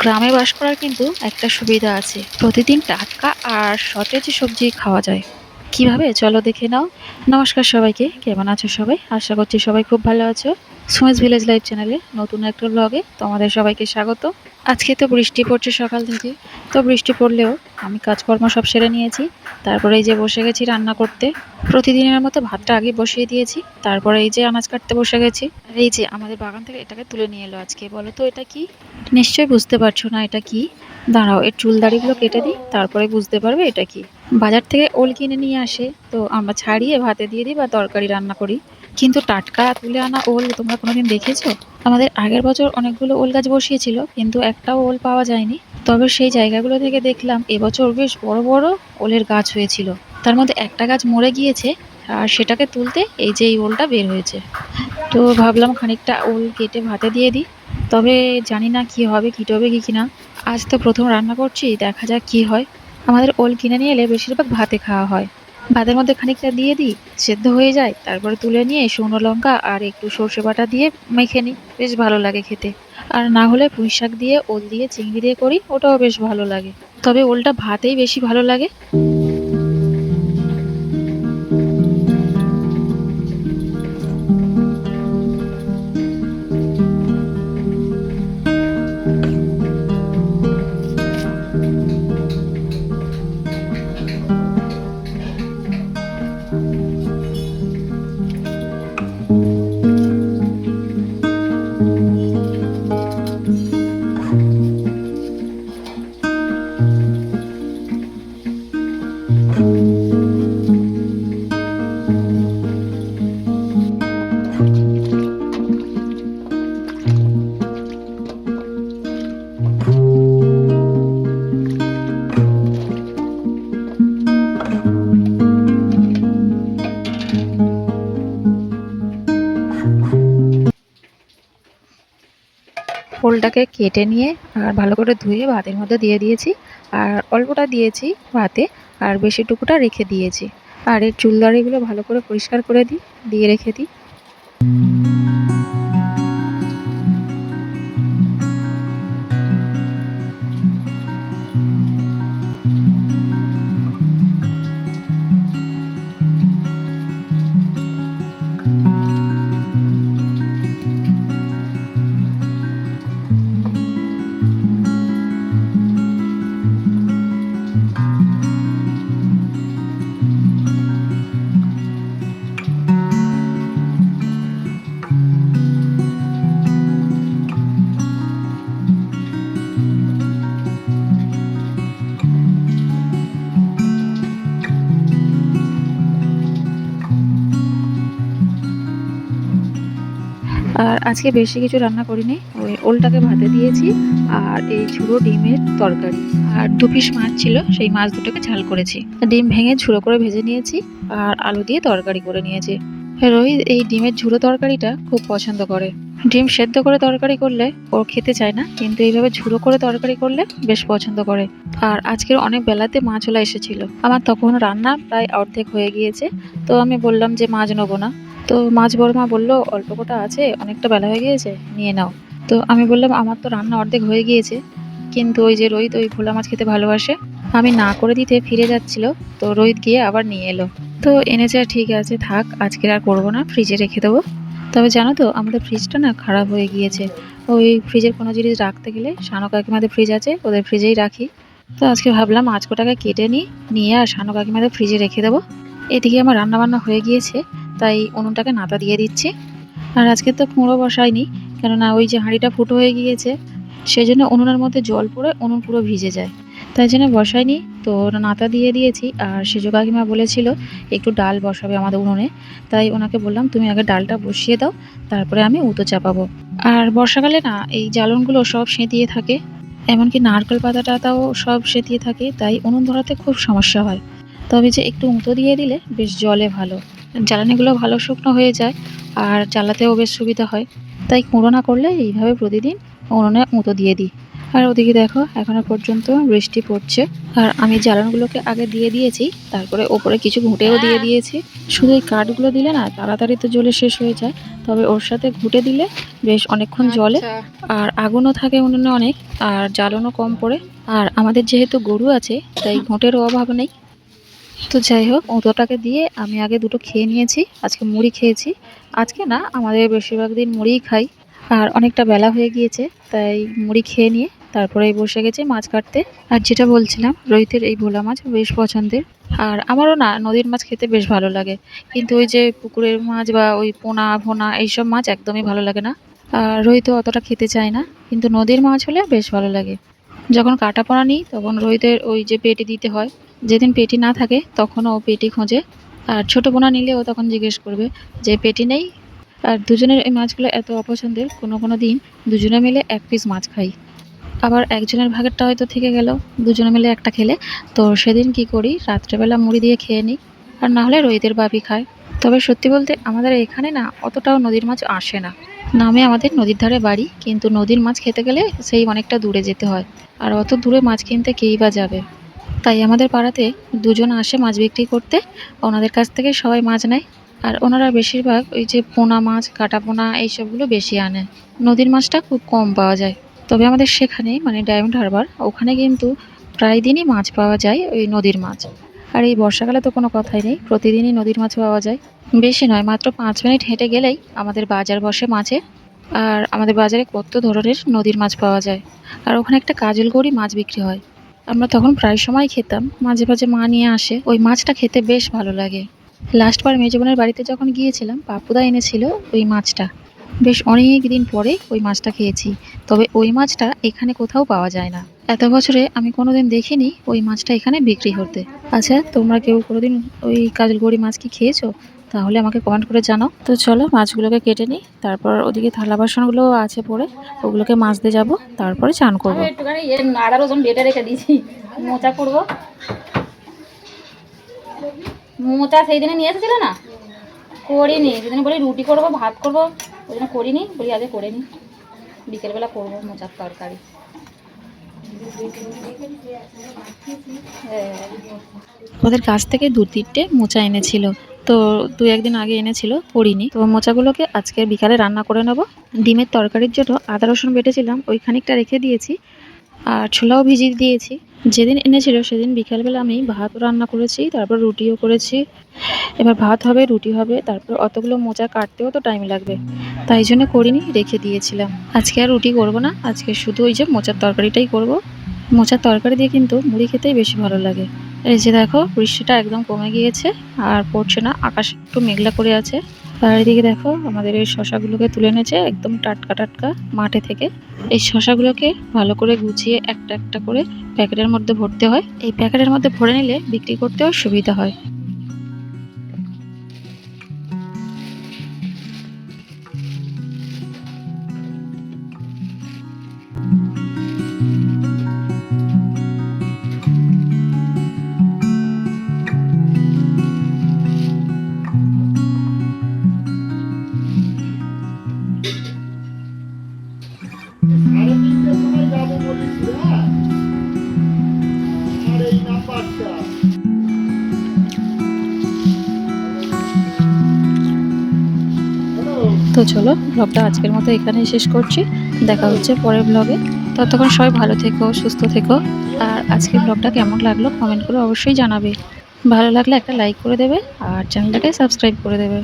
গ্রামে বাস করার কিন্তু একটা সুবিধা আছে, প্রতিদিন টাটকা আর সতেজ সবজি খাওয়া যায়। কিভাবে চলো দেখে নাও। নমস্কার সবাইকে, কেমন আছো সবাই? আশা করছি সবাই খুব ভালো আছো। সুমেশ ভিলেজ লাইফ চ্যানেলে নতুন একটা ব্লগে তোমাদের সবাইকে স্বাগত। আজকে তো বৃষ্টি পড়ছে সকাল থেকে। তো বৃষ্টি পড়লেও আমি কাজকর্ম সব সেরে নিয়েছি। তারপরে এই যে বসে গেছি রান্না করতে। প্রতিদিনের মতো ভাতটা আগে বসিয়ে দিয়েছি, তারপরে এই যে আনাজ কাটতে বসে গেছি। আর এই যে আমাদের বাগান থেকে এটাকে তুলে নিয়ে এলো আজকে। বলো তো এটা কি? নিশ্চয়ই বুঝতে পারছো না এটা কি। দাঁড়াও, এর চুল দাড়িগুলো কেটে দিই, তারপরে বুঝতে পারবে এটা কি। বাজার থেকে ওল কিনে নিয়ে আসে, তো আমরা ছাড়িয়ে ভাতে দিয়ে দিই বা তরকারি রান্না করি। কিন্তু টাটকা তুলে আনা ওল তোমরা কোনোদিন দেখেছো? আমাদের আগের বছর অনেকগুলো ওল গাছ বসিয়েছিল, কিন্তু একটাও ওল পাওয়া যায়নি। তবে সেই জায়গাগুলো থেকে দেখলাম এবছর বেশ বড় বড় ওলের গাছ হয়েছিল। তার মধ্যে একটা গাছ মরে গিয়েছে, আর সেটাকে তুলতে এই যে এই ওলটা বের হয়েছে। তো ভাবলাম খানিকটা ওল কেটে ভাতে দিয়ে দিই। তবে জানি না কি হবে, কি টবে কি কিনা। আজ তো প্রথম রান্না করছি, দেখা যাক কি হয়। আমাদের ওল কিনে নিয়ে এলে বেশিরভাগ ভাতে খাওয়া হয়। ভাতের মধ্যে খানিকটা দিয়ে দিই, সেদ্ধ হয়ে যায়, তারপরে তুলে নিয়ে শুকনো লঙ্কা আর একটু সর্ষে বাটা দিয়ে মেখে নিই, বেশ ভালো লাগে খেতে। আর না হলে পুঁই শাক দিয়ে, ওল দিয়ে, চিংড়ি দিয়ে করি, ওটাও বেশ ভালো লাগে। তবে ওলটা ভাতেই বেশি ভালো লাগে। ওলটাকে কেটে নিয়ে আর ভালো করে ধুয়ে ভাতের মধ্যে দিয়ে দিয়েছি। আর অল্পটা দিয়েছি ভাতে, আর বেশিটুকুটা রেখে দিয়েছি। আর এর চুলদাড়িগুলো ভালো করে পরিষ্কার করে দিই, দিয়ে রেখে দিই। আর আজকে বেশি কিছু রান্না করিনি, ওই ওলটাকে ভাতে দিয়েছি আর এই ঝুড়ো ডিমের তরকারি। আর দু পিস মাছ ছিল, সেই মাছ দুটোকে ঝাল করেছি। ডিম ভেঙে ঝুড়ো করে ভেজে নিয়েছি আর আলু দিয়ে তরকারি করে নিয়েছি। রোহিত এই ডিমের ঝুড়ো তরকারিটা খুব পছন্দ করে। ডিম সেদ্ধ করে তরকারি করলে ও খেতে চায় না, কিন্তু এইভাবে ঝুড়ো করে তরকারি করলে বেশ পছন্দ করে। আর আজকের অনেক বেলাতে মাছওয়ালা এসেছিল, আমার তখন রান্না প্রায় অর্ধেক হয়ে গিয়েছে। তো আমি বললাম যে মাছ নেবো না। তো মাছ বড়মা বললো অল্প কটা আছে, অনেকটা বেলা হয়ে গিয়েছে, নিয়ে নাও। তো আমি বললাম আমার তো রান্না অর্ধেক হয়ে গিয়েছে, কিন্তু ওই যে রোহিত ওই ভোলা মাছ খেতে ভালোবাসে। আমি না করে দিতে ফিরে যাচ্ছিল, তো রোহিত গিয়ে আবার নিয়ে এলো। তো এনেছে, ঠিক আছে থাক, আজকের আর করবো না, ফ্রিজে রেখে দেবো। তবে জানো তো আমাদের ফ্রিজটা না খারাপ হয়ে গিয়েছে। ওই ফ্রিজের কোনো জিনিস রাখতে গেলে শানু কাকিমাদের ফ্রিজ আছে, ওদের ফ্রিজেই রাখি। তো আজকে ভাবলাম মাছ কটাকে কেটে নিয়ে আর শানু কাকিমাদের ফ্রিজে রেখে দেবো। এদিকে আমার রান্না বান্না হয়ে গিয়েছে, তাই উনুনটাকে নাতা দিয়ে দিচ্ছি। আর আজকে তো কুমড়ো বসাইনি, কেননা ওই যে হাঁড়িটা ফুটো হয়ে গিয়েছে, সেই জন্য উনুনের মধ্যে জল পড়ে উনুন পুরো ভিজে যায়, তাই জন্য বসাইনি। তো নাতা দিয়ে দিয়েছি। আর সেজো কাকিমা বলেছিল একটু ডাল বসাবে আমাদের উনুনে, তাই ওনাকে বললাম তুমি আগে ডালটা বসিয়ে দাও, তারপরে আমি উতো চাপাবো। আর বর্ষাকালে না এই জ্বালনগুলো সব সেঁতিয়ে থাকে, এমনকি নারকেল পাতা টাতাও সব সেঁতিয়ে থাকে, তাই উনুন ধরাতে খুব সমস্যা হয়। তবে যে একটু উঁতো দিয়ে দিলে বেশ জলে ভালো, জ্বালানিগুলো ভালো শুকনো হয়ে যায়, আর জ্বালাতেও বেশ সুবিধা হয়। তাই কুঁড়ো না করলে এইভাবে প্রতিদিন উনুনে উঁতো দিয়ে দিই। আর ওদিকে দেখো এখনো পর্যন্ত বৃষ্টি পড়ছে। আর আমি জ্বালানগুলোকে আগে দিয়ে দিয়েছি, তারপরে ওপরে কিছু ঘুঁটেও দিয়ে দিয়েছি। শুধু এই কাঠগুলো দিলে না তাড়াতাড়ি তো জ্বলে শেষ হয়ে যায়, তবে ওর সাথে ঘুঁটে দিলে বেশ অনেকক্ষণ জ্বলে। আর আগুনও থাকে উনুনে অনেক, আর জ্বালানও কম পড়ে। আর আমাদের যেহেতু গরু আছে তাই ঘুঁটেরও অভাব নেই। তো যাই হোক, উঁতোটাকে দিয়ে আমি আগে দুটো খেয়ে নিয়েছি। আজকে মুড়ি খেয়েছি। আজকে না, আমাদের বেশিরভাগ দিন মুড়িই খাই। আর অনেকটা বেলা হয়ে গিয়েছে, তাই মুড়ি খেয়ে নিয়ে তারপরে বসে গেছি মাছ কাটতে। আর যেটা বলছিলাম, রোহিতের এই ভোলা মাছ বেশ পছন্দের। আর আমারও না নদীর মাছ খেতে বেশ ভালো লাগে, কিন্তু ওই যে পুকুরের মাছ বা ওই পোনা ভোনা এইসব মাছ একদমই ভালো লাগে না। আর রোহিতও অতটা খেতে চায় না, কিন্তু নদীর মাছ হলে বেশ ভালো লাগে। যখন কাটা পোনা নিই তখন রোহিতের ওই যে পেটি দিতে হয়। যেদিন পেটি না থাকে তখনও ও পেটি খোঁজে। আর ছোট পোনা নিলে ও তখন জিজ্ঞেস করবে যে পেটি নেই। আর দুজনের এই মাছগুলো এত অপছন্দের, কোনো কোনো দিন দুজনে মিলে এক পিস মাছ খাই। আবার একজনের ভাগেরটা হয়তো থেকে গেল, দুজনে মিলে একটা খেলে। তো সেদিন কি করি, রাত্রেবেলা মুড়ি দিয়ে খেয়ে নিই। আর না হলে রোহিতের বাপি খায়। তবে সত্যি বলতে আমাদের এখানে না অতটাও নদীর মাছ আসে না। নামে আমাদের নদীর ধারে বাড়ি, কিন্তু নদীর মাছ খেতে গেলে সেই অনেকটা দূরে যেতে হয়। আর অত দূরে মাছ কিনতে কেই বা যাবে। তাই আমাদের পাড়াতে দুজন আসে মাছ বিক্রি করতে, ওনাদের কাছ থেকে সবাই মাছ নেয়। আর ওনারা বেশিরভাগ ওই যে পোনা মাছ, কাটা পোনা এইসবগুলো বেশি আনে। নদীর মাছটা খুব কম পাওয়া যায়। তবে আমাদের সেখানে মানে ডায়মন্ড হারবার ওখানে কিন্তু প্রায় দিনই মাছ পাওয়া যায়, ওই নদীর মাছ। আর এই বর্ষাকালে তো কোনো কথাই নেই, প্রতিদিনই নদীর মাছ পাওয়া যায়। বেশি নয়, মাত্র 5 মিনিট হেঁটে গেলেই আমাদের বাজার বসে মাছের। আর আমাদের বাজারে কত ধরনের নদীর মাছ পাওয়া যায়। আর ওখানে একটা কাজলগৌরি মাছ বিক্রি হয়। আমরা তখন প্রায় সময় খেতাম, মাঝে মাঝে মা নিয়ে আসে। ওই মাছটা খেতে বেশ ভালো লাগে। লাস্টবার মেজো বোনের বাড়িতে যখন গিয়েছিলাম, পাপুদা এনেছিল ওই মাছটা। বেশ অনেক দিন পরে ওই মাছটা খেয়েছি। তবে ওই মাছটা এখানে কোথাও পাওয়া যায় না। এত বছরে আমি কোনোদিন দেখিনি ওই মাছটা এখানে বিক্রি হতে। আচ্ছা, তোমরা কেউ কোনোদিন ওই কাজলগৌরি মাছ কি খেয়েছো? তাহলে আমাকে কমেন্ট করে জানাও। তো চলো মাছগুলোকে কেটে নিই, তারপর ওদিকে থালা বাসনগুলো আছে পড়ে, ওগুলোকে মাজতে যাব, তারপরে চান করবো। একটুখানি আদা রসুন বেটে রেখে দিয়েছি, মোচা করবো। মোচা সেই দিনে নিয়ে এসেছিল না, করিনি। সেদিন বলি রুটি করবো, ভাত করবো, ওই জন্য করিনি। বলি আগে করে নিই, বিকেলবেলা করবো মোচার তরকারি। ওদের কাছ থেকে 2-3টে মোচা এনেছিল। তো 2-1 দিন আগে এনেছিল, করিনি। তো মোচাগুলোকে আজকে বিকালে রান্না করে নেব। ডিমের তরকারির জন্য আদা রসুন বেটেছিলাম, ওই খানিকটা রেখে দিয়েছি। আর ছোলাও ভিজিয়ে দিয়েছি। যেদিন এনেছিল সেদিন বিকালবেলা আমি ভাতও রান্না করেছি, তারপর রুটিও করেছি। এবার ভাত হবে, রুটি হবে, তারপর অতগুলো মোচা কাটতেও তো টাইম লাগবে, তাই জন্য করিনি, রেখে দিয়েছিলাম। আজকে আর রুটি করব না, আজকে শুধু ওই যে মোচার তরকারিটাই করব। মোচার তরকারি দিয়ে কিন্তু মুড়ি খেতেই বেশি ভালো লাগে। এই যে দেখো, বৃষ্টিটা একদম কমে গিয়েছে, আর পড়ছে না, আকাশ একটু মেঘলা করে আছে। আর এদিকে দেখো আমাদের এই শশাগুলোকে তুলে এনেছে একদম টাটকা টাটকা মাঠে থেকে। এই শশাগুলোকে ভালো করে গুছিয়ে একটা একটা করে প্যাকেটের মধ্যে ভরতে হয়। এই প্যাকেটের মধ্যে ভরে নিলে বিক্রি করতেও সুবিধা হয়। তো চলো, ব্লগটা আজকের মতো এখানেই শেষ করছি। দেখা হচ্ছে পরের ব্লগে। ততক্ষণ সবাই ভালো থেকো, সুস্থ থেকো। আর আজকের ব্লগটা কেমন লাগলো কমেন্ট করে অবশ্যই জানাবে। ভালো লাগলে একটা লাইক করে দেবে, আর চ্যানেলটাকে সাবস্ক্রাইব করে দেবে।